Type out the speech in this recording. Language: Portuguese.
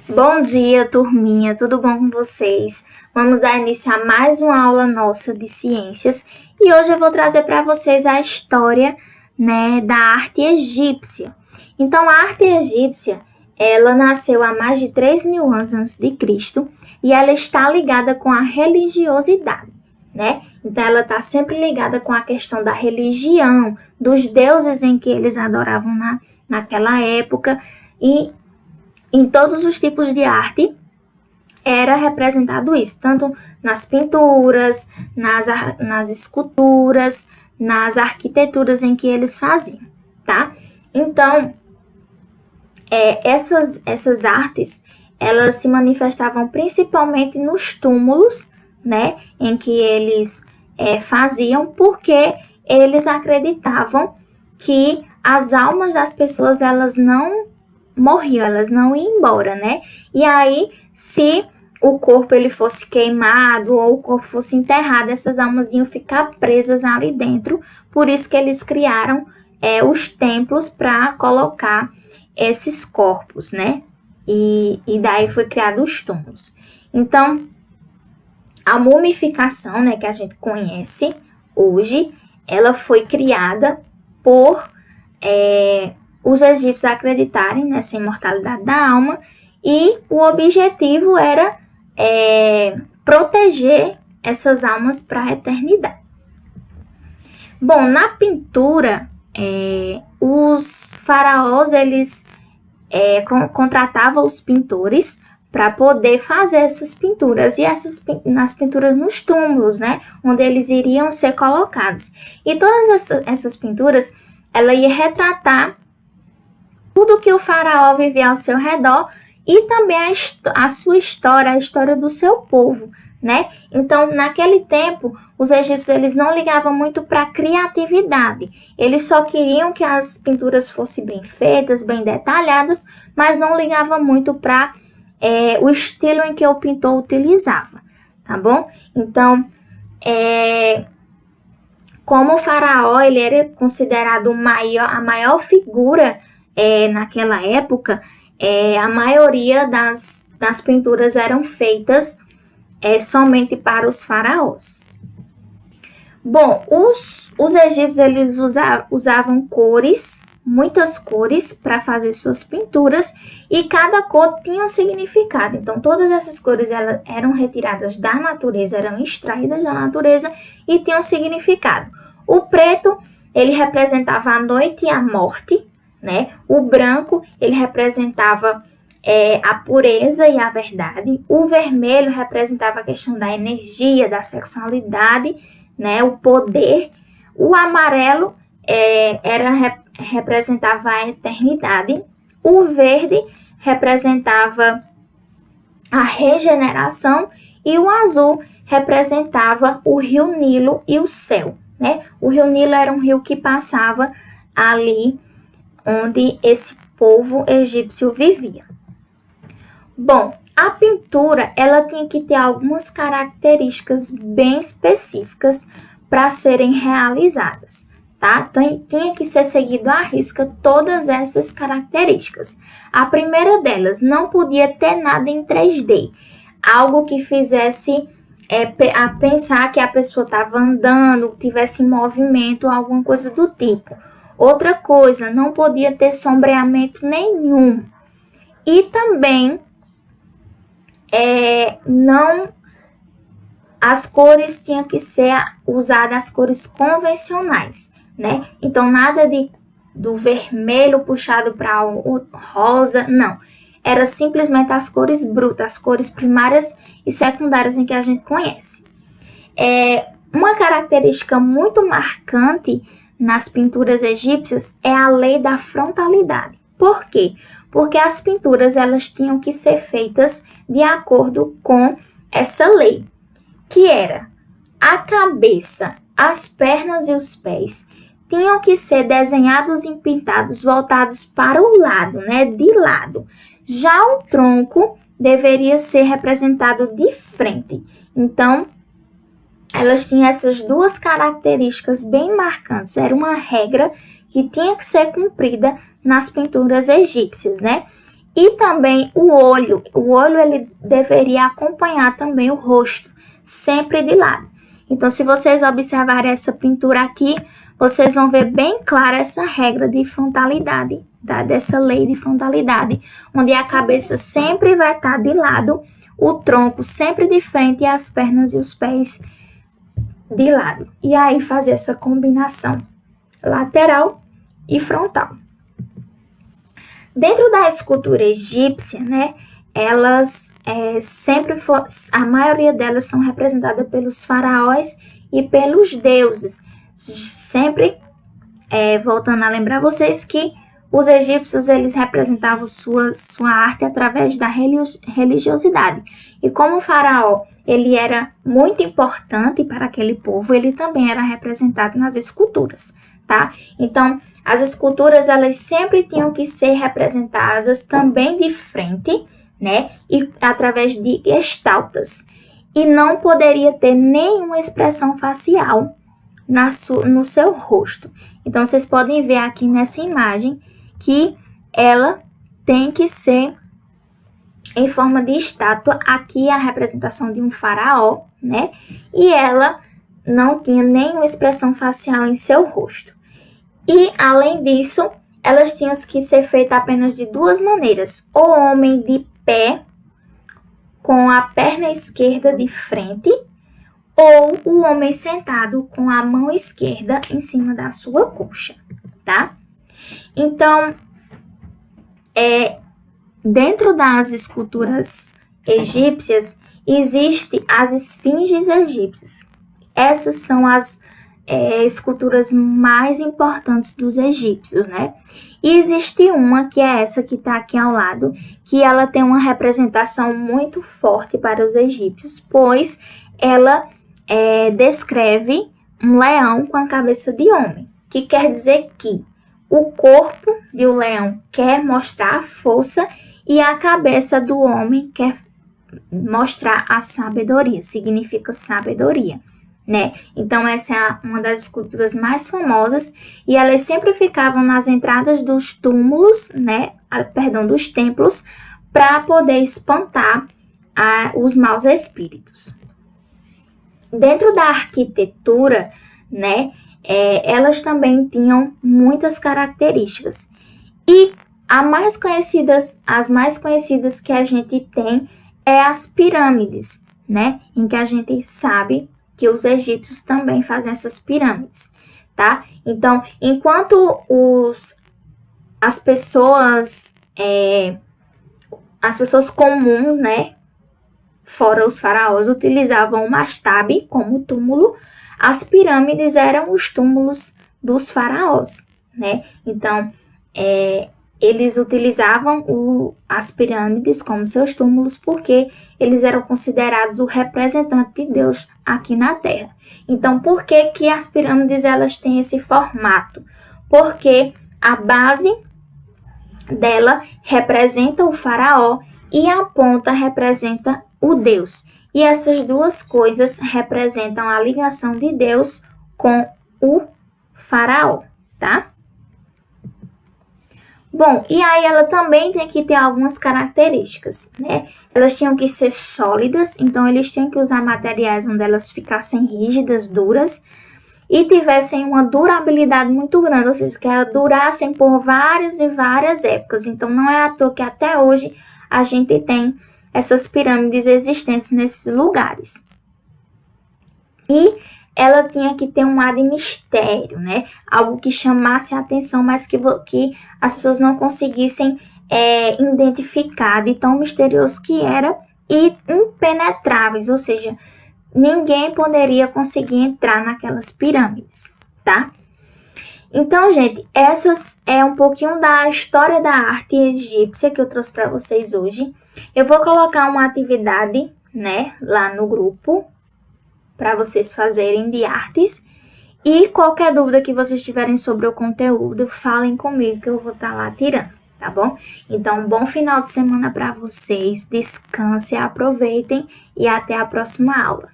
Bom dia, turminha, tudo bom com vocês? Vamos dar início a mais uma aula nossa de ciências e hoje eu vou trazer para vocês a história, da arte egípcia. Então, a arte egípcia, ela nasceu há mais de 3.000 anos antes de Cristo e ela está ligada com a religiosidade, Então, ela está sempre ligada com a questão da religião, dos deuses em que eles adoravam naquela época e em todos os tipos de arte era representado isso, tanto nas pinturas, nas esculturas, nas arquiteturas em que eles faziam, tá? Então, essas artes, elas se manifestavam principalmente nos túmulos, em que eles faziam, porque eles acreditavam que as almas das pessoas, elas não morriam, elas não iam embora, E aí, se o corpo ele fosse queimado ou o corpo fosse enterrado, essas almas iam ficar presas ali dentro. Por isso que eles criaram os templos para colocar esses corpos, E daí foi criado os túmulos. Então, a mumificação, que a gente conhece hoje, ela foi criada por os egípcios acreditarem nessa imortalidade da alma e o objetivo era proteger essas almas para a eternidade. Bom, na pintura, os faraós, eles contratavam os pintores para poder fazer essas pinturas, e nas pinturas nos túmulos, onde eles iriam ser colocados. E todas essas pinturas, ela ia retratar tudo que o faraó vivia ao seu redor e também a sua história, a história do seu povo, Então, naquele tempo, os egípcios eles não ligavam muito para a criatividade. Eles só queriam que as pinturas fossem bem feitas, bem detalhadas, mas não ligavam muito para o estilo em que o pintor utilizava, tá bom? Então, como o faraó ele era considerado a maior figura naquela época, a maioria das pinturas eram feitas somente para os faraós. Bom, os egípcios eles usavam cores, muitas cores para fazer suas pinturas, e cada cor tinha um significado. Então, todas essas cores eram retiradas da natureza, eram extraídas da natureza e tinham um significado. O preto, ele representava a noite e a morte, O branco, ele representava a pureza e a verdade. O vermelho representava a questão da energia, da sexualidade, o poder. O amarelo representava a eternidade. O verde representava a regeneração e o azul representava o rio Nilo e o céu, O rio Nilo era um rio que passava ali onde esse povo egípcio vivia. Bom, a pintura ela tinha que ter algumas características bem específicas para serem realizadas, tá? Então, tinha que ser seguido à risca todas essas características. A primeira delas, não podia ter nada em 3D, algo que fizesse a pensar que a pessoa estava andando, tivesse movimento, alguma coisa do tipo. Outra coisa, não podia ter sombreamento nenhum. E também as cores tinham que ser usadas as cores convencionais, Então, nada do vermelho puxado para o rosa, não. Era simplesmente as cores brutas, as cores primárias e secundárias em que a gente conhece. Uma característica muito marcante nas pinturas egípcias é a lei da frontalidade. Por quê? Porque as pinturas elas tinham que ser feitas de acordo com essa lei, que era a cabeça, as pernas e os pés tinham que ser desenhados e pintados voltados para o lado, de lado. Já o tronco deveria ser representado de frente. Então, elas tinham essas duas características bem marcantes. Era uma regra que tinha que ser cumprida nas pinturas egípcias, E também o olho. O olho ele deveria acompanhar também o rosto, sempre de lado. Então, se vocês observarem essa pintura aqui, vocês vão ver bem clara essa regra de frontalidade, tá? Dessa lei de frontalidade, onde a cabeça sempre vai estar de lado, o tronco sempre de frente e as pernas e os pés de lado. E aí fazer essa combinação lateral e frontal. Dentro da escultura egípcia, né, elas a maioria delas são representadas pelos faraós e pelos deuses. Sempre voltando a lembrar vocês que os egípcios eles representavam sua arte através da religiosidade. E como o faraó ele era muito importante para aquele povo, ele também era representado nas esculturas, tá? Então, as esculturas elas sempre tinham que ser representadas também de frente, né? E através de gestaltas. E não poderia ter nenhuma expressão facial no seu rosto. Então, vocês podem ver aqui nessa imagem que ela tem que ser em forma de estátua. Aqui a representação de um faraó, né? E ela não tinha nenhuma expressão facial em seu rosto. E, além disso, elas tinham que ser feitas apenas de duas maneiras. O homem de pé, com a perna esquerda de frente, ou o homem sentado com a mão esquerda em cima da sua coxa, tá? Então, dentro das esculturas egípcias, existem as esfinges egípcias. Essas são as esculturas mais importantes dos egípcios, né? E existe uma, que é essa que está aqui ao lado, que ela tem uma representação muito forte para os egípcios, pois ela descreve um leão com a cabeça de homem, que quer dizer que o corpo de um leão quer mostrar a força e a cabeça do homem quer mostrar a sabedoria, significa sabedoria, né? Então essa é uma das esculturas mais famosas e elas sempre ficavam nas entradas dos túmulos, né? Dos templos, para poder espantar os maus espíritos. Dentro da arquitetura, né? Elas também tinham muitas características e as mais conhecidas que a gente tem é as pirâmides, né? Em que a gente sabe que os egípcios também fazem essas pirâmides, tá? Então, enquanto as pessoas comuns, né, fora os faraós, utilizavam o mastaba como túmulo, as pirâmides eram os túmulos dos faraós, né? Então, eles utilizavam as pirâmides como seus túmulos porque eles eram considerados o representante de Deus aqui na Terra. Então, por que as pirâmides elas têm esse formato? Porque a base dela representa o faraó e a ponta representa o Deus. E essas duas coisas representam a ligação de Deus com o faraó, tá? Bom, e aí ela também tem que ter algumas características, né? Elas tinham que ser sólidas, então eles tinham que usar materiais onde elas ficassem rígidas, duras, e tivessem uma durabilidade muito grande, ou seja, que elas durassem por várias e várias épocas. Então não é à toa que até hoje a gente tem essas pirâmides existentes nesses lugares. E ela tinha que ter um ar de mistério, né? Algo que chamasse a atenção, mas que as pessoas não conseguissem identificar de tão misterioso que era e impenetráveis, ou seja, ninguém poderia conseguir entrar naquelas pirâmides, tá? Então, gente, essas é um pouquinho da história da arte egípcia que eu trouxe para vocês hoje. Eu vou colocar uma atividade, né, lá no grupo para vocês fazerem de artes. E qualquer dúvida que vocês tiverem sobre o conteúdo, falem comigo que eu vou estar lá tirando, tá bom? Então, bom final de semana para vocês, descansem, aproveitem e até a próxima aula.